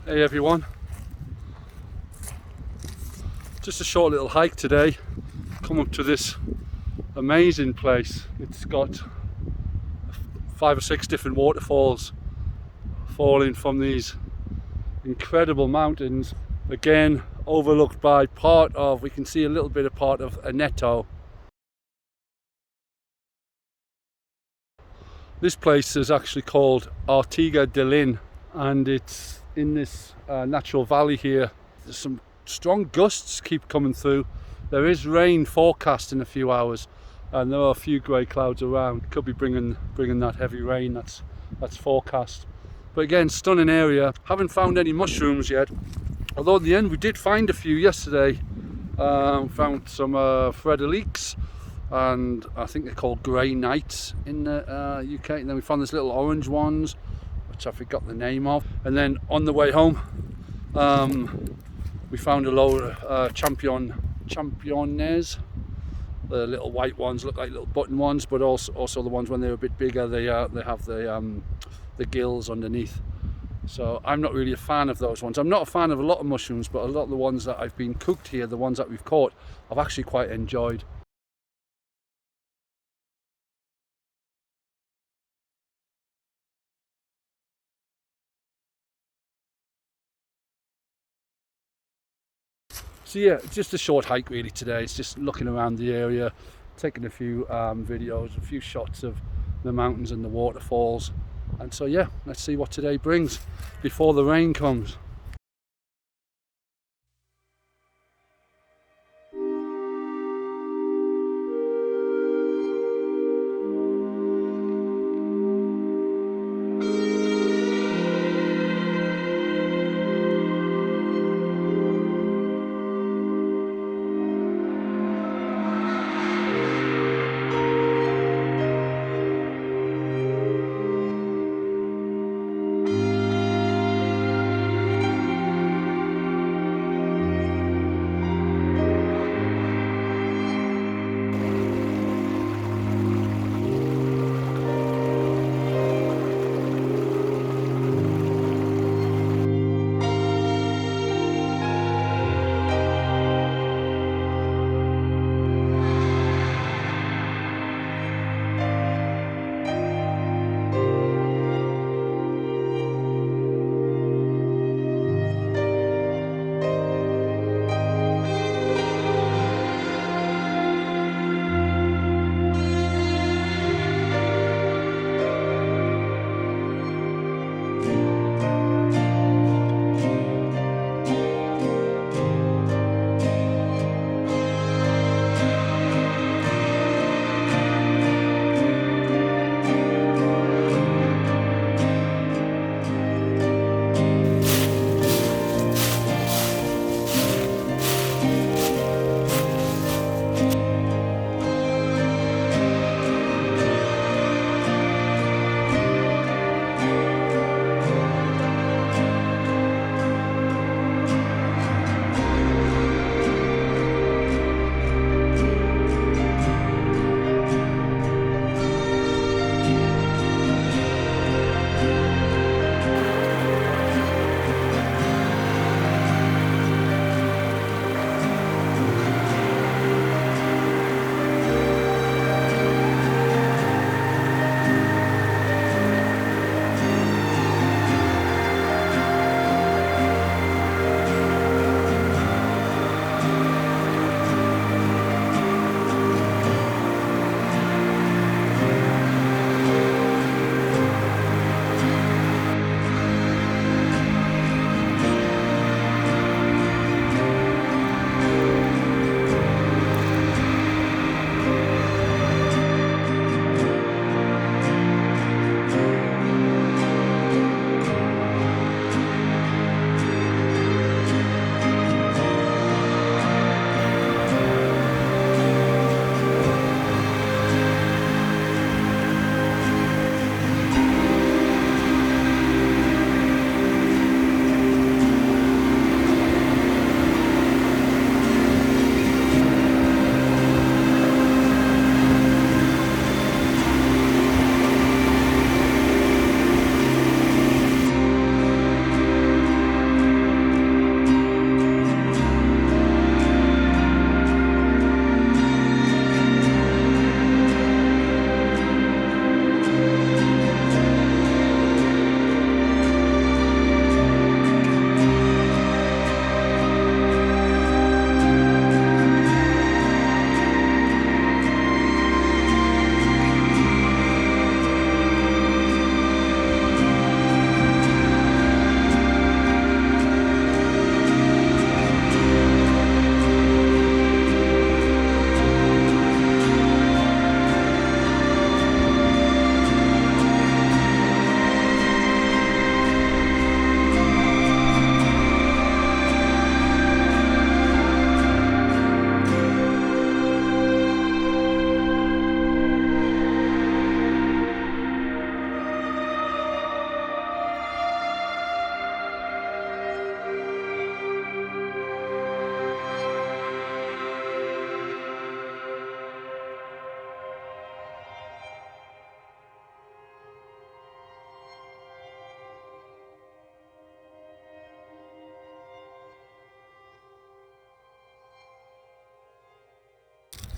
Hey everyone, just a short little hike today. Come up to this amazing place. It's got 5 or 6 different waterfalls falling from these incredible mountains. Again, overlooked by we can see a little bit of part of Aneto. This place is actually called Artiga de Lin, and it's in this natural valley here. There's some strong gusts keep coming through. There is rain forecast in a few hours, and there are a few grey clouds around. Could be bringing that heavy rain that's forecast. But again, stunning area. Haven't found any mushrooms yet, although at the end we did find a few yesterday. Found some prettiers, and I think they're called grey knights in the UK. And then we found these little orange ones, which I forgot the name of. And then on the way home, we found a load of championes. The little white ones look like little button ones, but also the ones when they're a bit bigger, they have the gills underneath. So I'm not really a fan of those ones. I'm not a fan of a lot of mushrooms, but a lot of the ones that I've been cooked here, the ones that we've caught, I've actually quite enjoyed. So yeah, it's just a short hike really today. It's just looking around the area, taking a few videos, a few shots of the mountains and the waterfalls. And so yeah, let's see what today brings before the rain comes.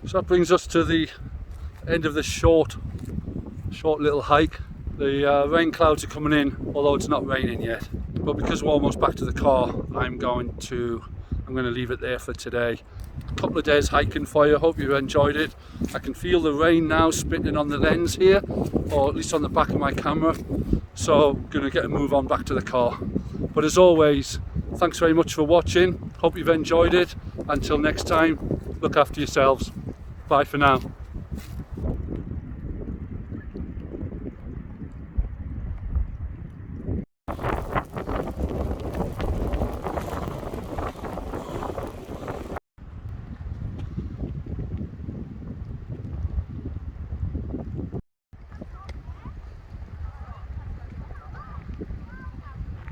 So that brings us to the end of this short little hike. The rain clouds are coming in, although it's not raining yet. But because we're almost back to the car, I'm going to leave it there for today. A couple of days hiking for you. Hope you enjoyed it. I can feel the rain now spitting on the lens here, or at least on the back of my camera. So I'm going to get a move on back to the car. But as always, thanks very much for watching. Hope you've enjoyed it. Until next time, look after yourselves. Bye for now.